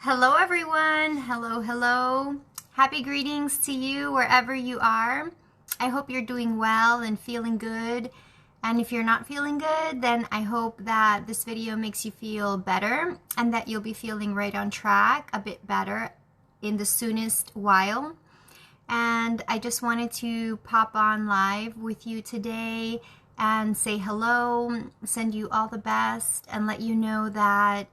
Hello, everyone. Hello, hello. Happy greetings to you wherever you are. I hope you're doing well and feeling good. And if you're not feeling good, then I hope that this video makes you feel better and that you'll be feeling right on track, a bit better in the soonest while. And I just wanted to pop on live with you today and say hello, send you all the best, and let you know that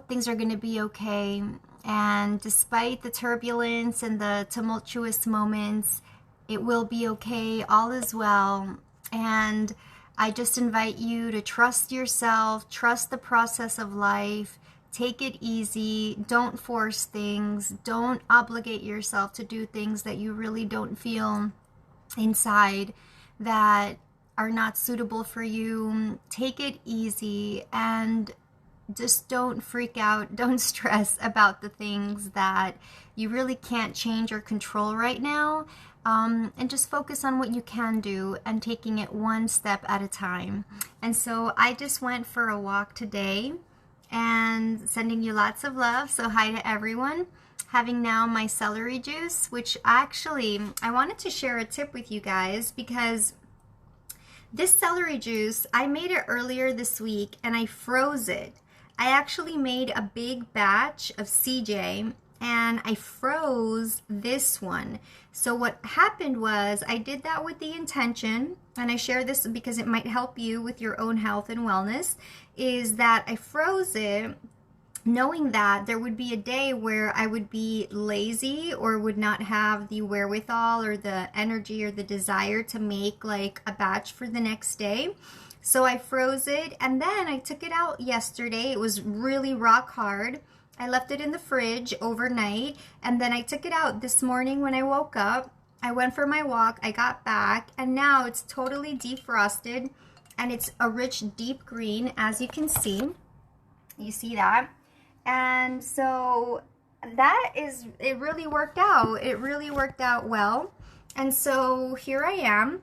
things are going to be okay. And despite the turbulence and the tumultuous moments, it will be okay. All is well. And I just invite you to trust yourself, trust the process of life, take it easy, don't force things, don't obligate yourself to do things that you really don't feel inside that are not suitable for you. Take it easy and just don't freak out, don't stress about the things that you really can't change or control right now, and just focus on what you can do and taking it one step at a time. And so I just went for a walk today and sending you lots of love. So hi to everyone. Having now my celery juice, which actually I wanted to share a tip with you guys because this celery juice, I made it earlier this week and I froze it. I actually made a big batch of CJ and I froze this one. So what happened was I did that with the intention, and I share this because it might help you with your own health and wellness, is that I froze it knowing that there would be a day where I would be lazy or would not have the wherewithal or the energy or the desire to make like a batch for the next day. So I froze it and then I took it out yesterday. It was really rock hard. I left it in the fridge overnight and then I took it out this morning when I woke up. I went for my walk, I got back, and now it's totally defrosted and it's a rich deep green, as you can see. You see that? And so it really worked out. It really worked out well. And so here I am.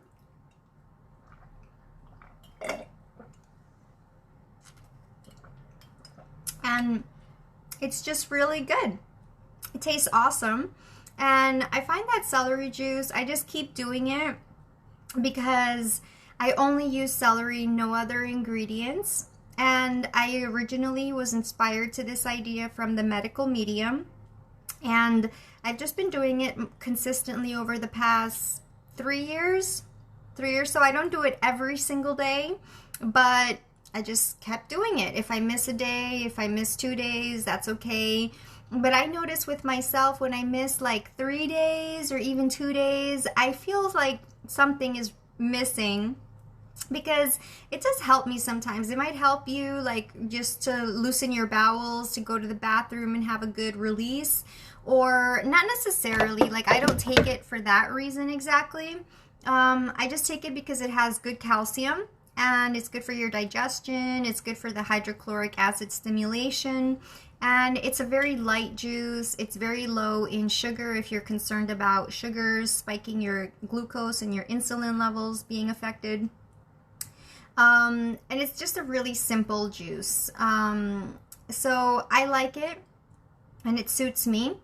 And it's just really good. It tastes awesome. And I find that celery juice, I just keep doing it because I only use celery, no other ingredients. And I originally was inspired to this idea from the medical medium. And I've just been doing it consistently over the past 3 years. So I don't do it every single day, but I just kept doing it. If I miss a day, if I miss 2 days, that's okay. But I notice with myself when I miss like 3 days or even 2 days, I feel like something is missing, because it does help me sometimes. It might help you like just to loosen your bowels, to go to the bathroom and have a good release, or not necessarily. Like I don't take it for that reason exactly. I just take it because it has good calcium and it's good for your digestion. It's good for the hydrochloric acid stimulation. And it's a very light juice. It's very low in sugar if you're concerned about sugars spiking your glucose and your insulin levels being affected. And it's just a really simple juice. So I like it and it suits me.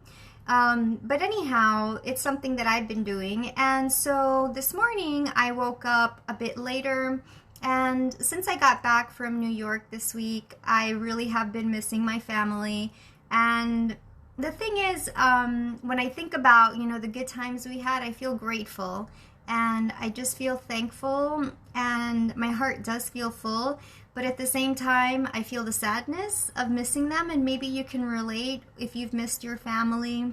But anyhow, it's something that I've been doing. And so this morning I woke up a bit later, and since I got back from New York this week, I really have been missing my family. And the thing is, when I think about, the good times we had, I feel grateful and I just feel thankful and my heart does feel full. But at the same time, I feel the sadness of missing them, and maybe you can relate if you've missed your family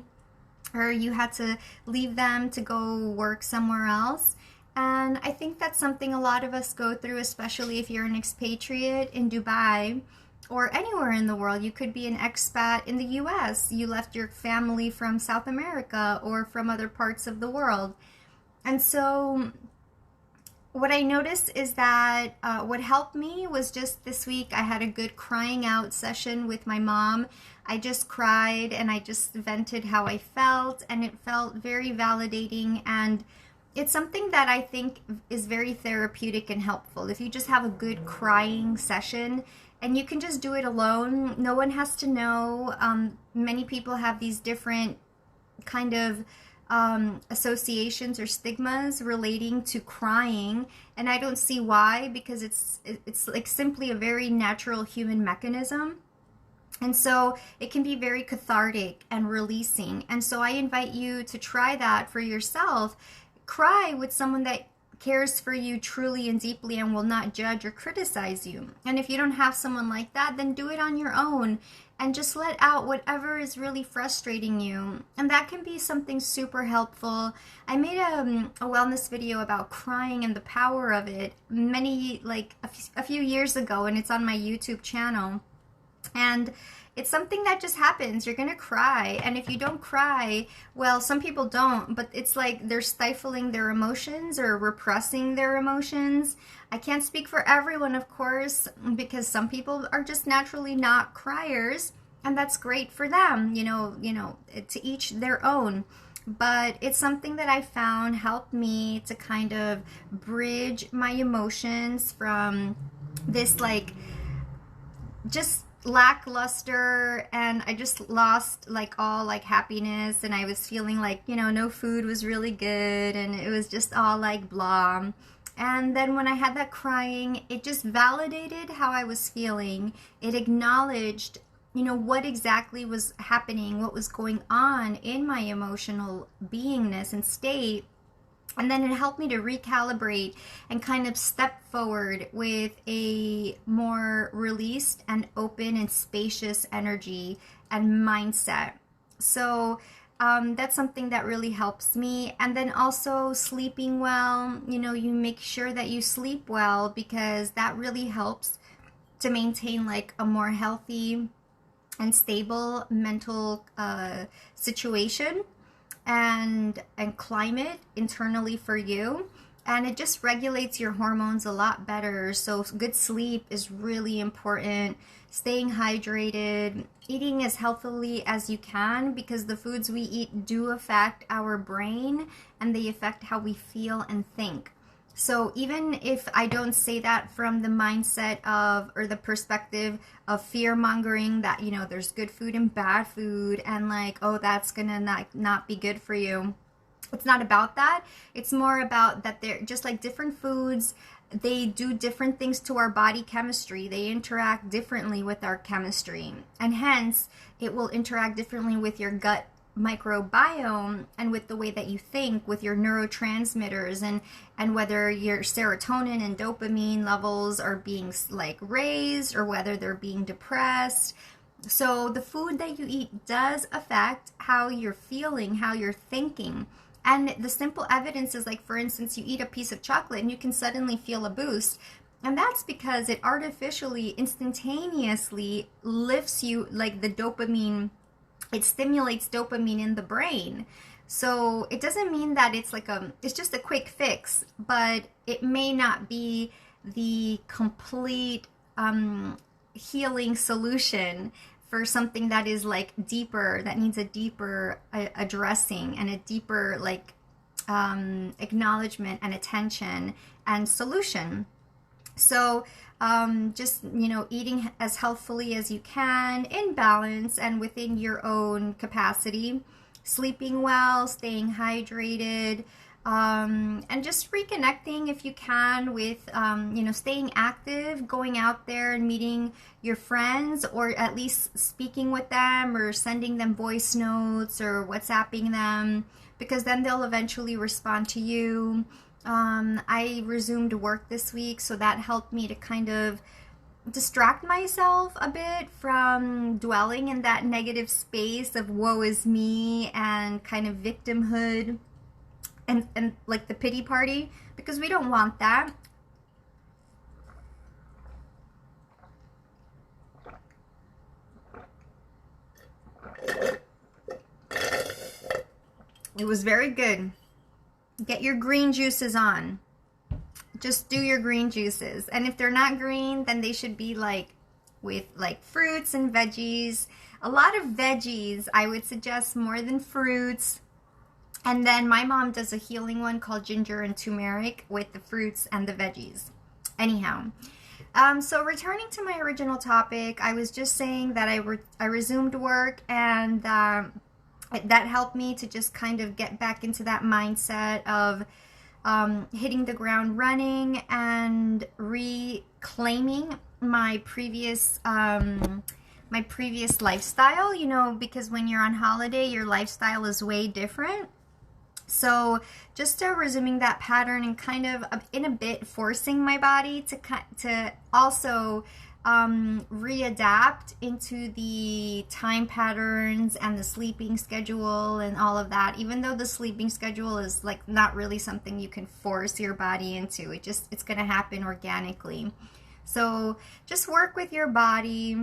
or you had to leave them to go work somewhere else. And I think that's something a lot of us go through, especially if you're an expatriate in Dubai or anywhere in the world. You could be an expat in the US. You left your family from South America or from other parts of the world. And so what I noticed is that what helped me was just this week I had a good crying out session with my mom. I just cried and I just vented how I felt, and it felt very validating, and it's something that I think is very therapeutic and helpful. If you just have a good crying session and you can just do it alone. No one has to know. Many people have these different kind of associations or stigmas relating to crying, and I don't see why, because it's like simply a very natural human mechanism. And so it can be very cathartic and releasing. And so I invite you to try that for yourself. Cry with someone that cares for you truly and deeply and will not judge or criticize you. And if you don't have someone like that, then do it on your own and just let out whatever is really frustrating you. And that can be something super helpful. I made a wellness video about crying and the power of it a few years ago, and it's on my YouTube channel. And it's something that just happens. You're gonna cry, and if you don't cry, well, some people don't, but it's like they're stifling their emotions or repressing their emotions. I can't speak for everyone, of course, because some people are just naturally not criers, and that's great for them, to each their own. But it's something that I found helped me to kind of bridge my emotions from this just lackluster, and I just lost all happiness, and I was feeling no food was really good, and it was just all blah. And then when I had that crying, it just validated how I was feeling. It acknowledged what exactly was happening, what was going on in my emotional beingness and state. And then it helped me to recalibrate and kind of step forward with a more released and open and spacious energy and mindset. So that's something that really helps me. And then also sleeping well, you make sure that you sleep well, because that really helps to maintain a more healthy and stable mental situation and climate internally for you. And it just regulates your hormones a lot better. So good sleep is really important. Staying hydrated, eating as healthily as you can, because the foods we eat do affect our brain, and they affect how we feel and think. So even if I don't say that from the mindset of, or the perspective of fear mongering that, there's good food and bad food, and that's gonna not be good for you. It's not about that. It's more about that they're just different foods. They do different things to our body chemistry. They interact differently with our chemistry, and hence it will interact differently with your gut microbiome and with the way that you think, with your neurotransmitters, and whether your serotonin and dopamine levels are being raised or whether they're being depressed. So the food that you eat does affect how you're feeling, how you're thinking. And the simple evidence is for instance, you eat a piece of chocolate and you can suddenly feel a boost. And that's because it artificially, instantaneously lifts you, the dopamine. It stimulates dopamine in the brain. So it doesn't mean that it's just a quick fix, but it may not be the complete healing solution for something that is deeper, that needs a deeper addressing and a deeper acknowledgement and attention and solution. So just, eating as healthfully as you can, in balance and within your own capacity, sleeping well, staying hydrated, and just reconnecting if you can with, staying active, going out there and meeting your friends, or at least speaking with them or sending them voice notes or WhatsApping them, because then they'll eventually respond to you. I resumed work this week, so that helped me to kind of distract myself a bit from dwelling in that negative space of woe is me and kind of victimhood and the pity party, because we don't want that. It was very good. Get your green juices on. Just do your green juices. And if they're not green, then they should be with fruits and veggies. A lot of veggies, I would suggest, more than fruits. And then my mom does a healing one called ginger and turmeric with the fruits and the veggies. Anyhow, So returning to my original topic, I was just saying that I resumed work, and that helped me to just kind of get back into that mindset of hitting the ground running and reclaiming my previous lifestyle, because when you're on holiday, your lifestyle is way different. So just resuming that pattern and kind of in a bit forcing my body to also readapt into the time patterns and the sleeping schedule and all of that, even though the sleeping schedule is like not really something you can force your body into. It's going to happen organically. So just work with your body,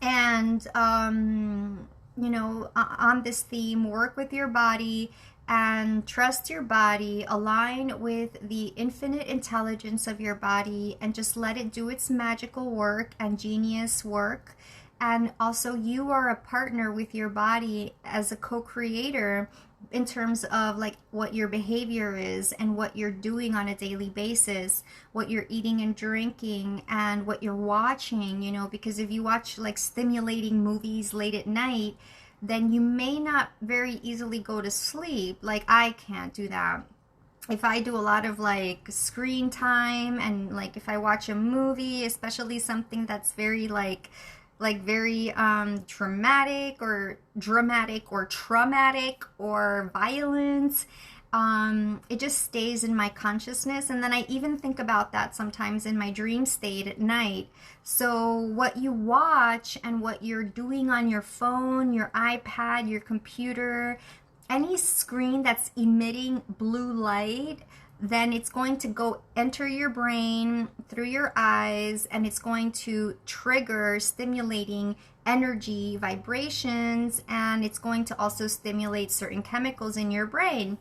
and on this theme, work with your body and trust your body, align with the infinite intelligence of your body, and just let it do its magical work and genius work. And also, you are a partner with your body as a co-creator in terms of like what your behavior is and what you're doing on a daily basis, what you're eating and drinking, and what you're watching, because if you watch like stimulating movies late at night, then you may not very easily go to sleep. Like, I can't do that. If I do a lot of like screen time, and like if I watch a movie, especially something that's very very traumatic or traumatic or violent, it just stays in my consciousness, and then I even think about that sometimes in my dream state at night. So what you watch and what you're doing on your phone, your iPad, your computer, any screen that's emitting blue light, then it's going to go enter your brain through your eyes, and it's going to trigger stimulating energy, vibrations, and it's going to also stimulate certain chemicals in your brain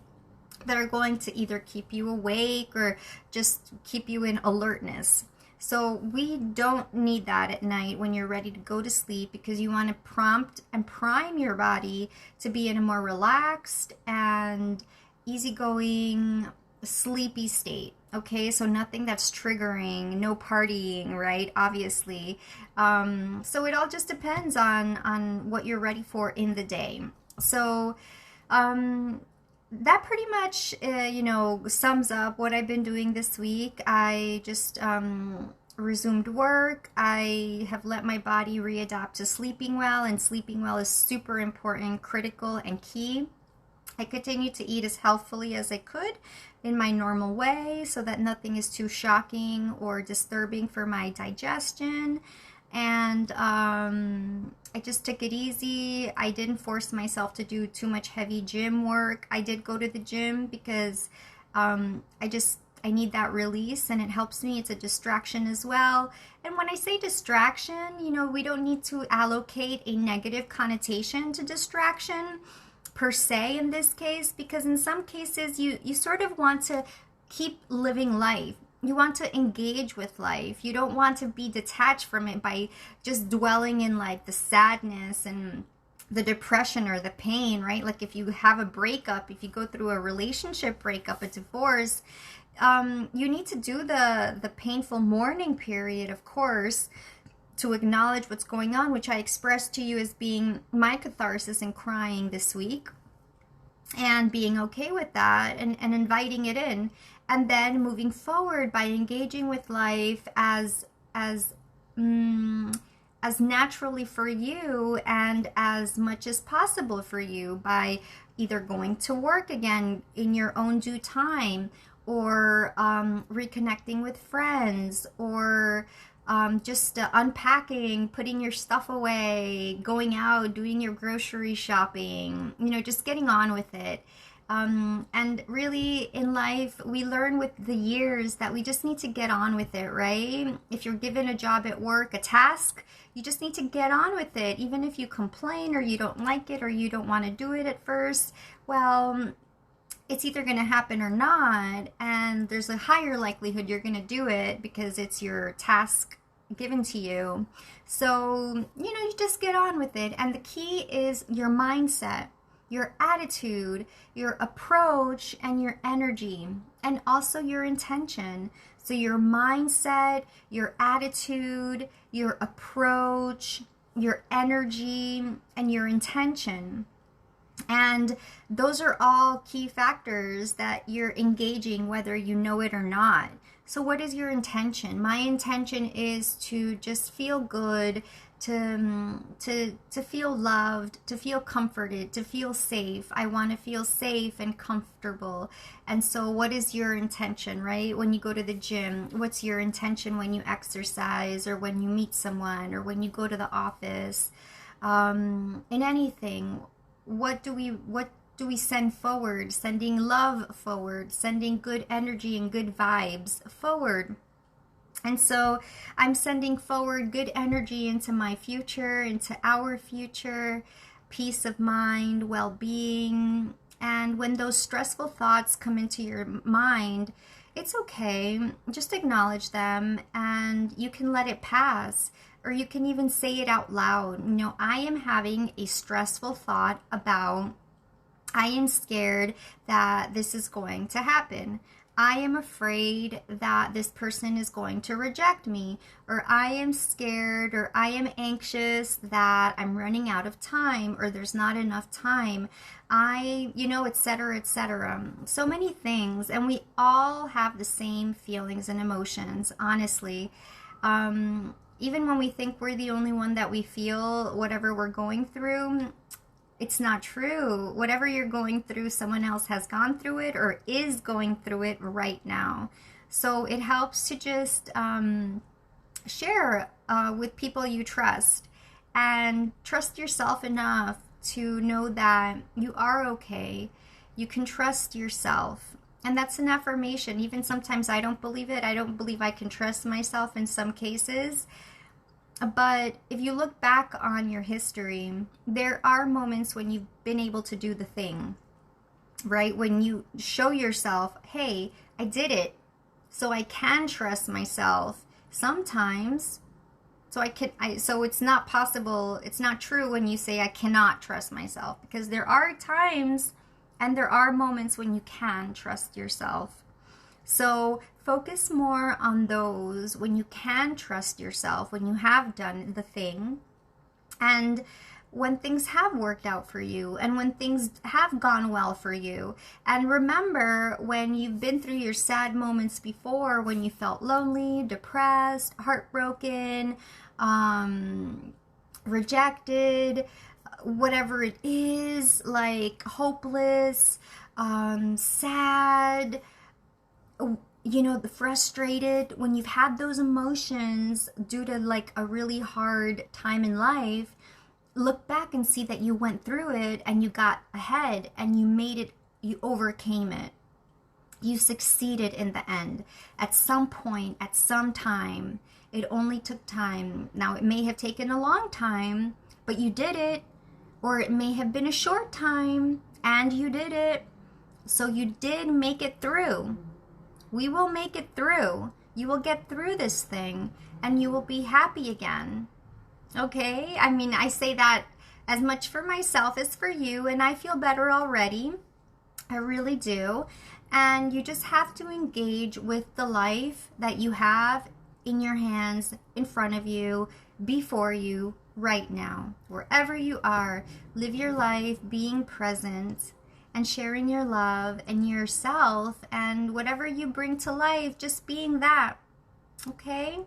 that are going to either keep you awake or just keep you in alertness. So we don't need that at night when you're ready to go to sleep, because you want to prompt and prime your body to be in a more relaxed and easygoing, sleepy state. Okay, so nothing that's triggering, no partying, right? Obviously. So it all just depends on what you're ready for in the day. So that pretty much, sums up what I've been doing this week. I just resumed work. I have let my body readapt to sleeping well, and sleeping well is super important, critical, and key. I continue to eat as healthfully as I could in my normal way so that nothing is too shocking or disturbing for my digestion. And I just took it easy. I didn't force myself to do too much heavy gym work. I did go to the gym because I need that release, and it helps me. It's a distraction as well. And when I say distraction, we don't need to allocate a negative connotation to distraction per se in this case, because in some cases you sort of want to keep living life. You want to engage with life. You don't want to be detached from it by just dwelling in like the sadness and the depression or the pain, right? Like if you have a breakup, if you go through a relationship breakup, a divorce, you need to do the painful mourning period, of course, to acknowledge what's going on, which I expressed to you as being my catharsis in crying this week, and being okay with that, and inviting it in, and then moving forward by engaging with life as naturally for you and as much as possible for you, by either going to work again in your own due time, or reconnecting with friends, or just unpacking, putting your stuff away, going out, doing your grocery shopping, just getting on with it. And really in life, we learn with the years that we just need to get on with it, right? If you're given a job at work, a task, you just need to get on with it. Even if you complain or you don't like it or you don't want to do it at first, well, it's either going to happen or not, and there's a higher likelihood you're going to do it because it's your task given to you. So, you just get on with it. And the key is your mindset, your attitude, your approach, and your energy, and also your intention. So your mindset, your attitude, your approach, your energy, and your intention. And those are all key factors that you're engaging, whether you know it or not. So what is your intention? My intention is to just feel good, to feel loved, to feel comforted, to feel safe. I want to feel safe and comfortable. And so what is your intention, right? When you go to the gym, what's your intention when you exercise, or when you meet someone, or when you go to the office? In anything, what do we send forward? Sending love forward, sending good energy and good vibes forward. And so I'm sending forward good energy into my future, into our future, peace of mind, well-being. And when those stressful thoughts come into your mind, it's okay. Just acknowledge them, and you can let it pass. Or you can even say it out loud. You know, I am having a stressful thought about, I am scared that this is going to happen. I am afraid that this person is going to reject me, or I am scared, or I am anxious that I'm running out of time, or there's not enough time. Etc., etc. So many things, and we all have the same feelings and emotions, honestly. Even when we think we're the only one that we feel whatever we're going through, it's not true. Whatever you're going through, someone else has gone through it or is going through it right now. So it helps to just share with people you trust, and trust yourself enough to know that you are okay. You can trust yourself. And that's an affirmation. Even sometimes I don't believe it. I don't believe I can trust myself in some cases. But if you look back on your history, there are moments when you've been able to do the thing, right? When you show yourself, hey, I did it, so I can trust myself sometimes. So it's not possible, it's not true when you say I cannot trust myself, because there are times and there are moments when you can trust yourself. So focus more on those when you can trust yourself, when you have done the thing, and when things have worked out for you, and when things have gone well for you. And remember, when you've been through your sad moments before, when you felt lonely, depressed, heartbroken, rejected, whatever it is, like hopeless, sad, frustrated, when you've had those emotions due to like a really hard time in life, look back and see that you went through it and you got ahead and you made it, you overcame it. You succeeded in the end. At some point, at some time, it only took time. Now, it may have taken a long time, but you did it. Or it may have been a short time and you did it. So you did make it through. We will make it through. You will get through this thing and you will be happy again. Okay? I mean, I say that as much for myself as for you, and I feel better already. I really do. And you just have to engage with the life that you have in your hands, in front of you, before you, right now. Wherever you are, live your life being present and sharing your love and yourself and whatever you bring to life, just being that. Okay?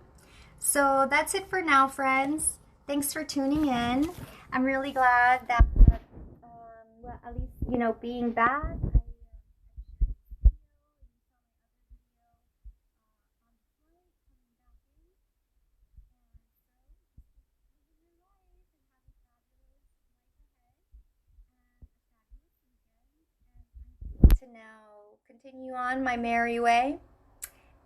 So that's it for now, friends. Thanks for tuning in. I'm really glad that, at least, being back. To now continue on my merry way,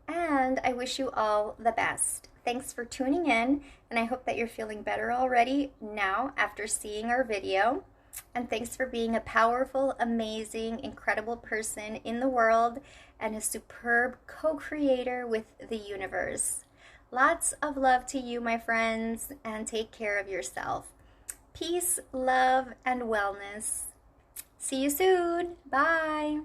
and I wish you all the best. Thanks for tuning in, and I hope that you're feeling better already now after seeing our video. And thanks for being a powerful, amazing, incredible person in the world and a superb co-creator with the universe. Lots of love to you, my friends, and take care of yourself. Peace, love, and wellness. See you soon. Bye.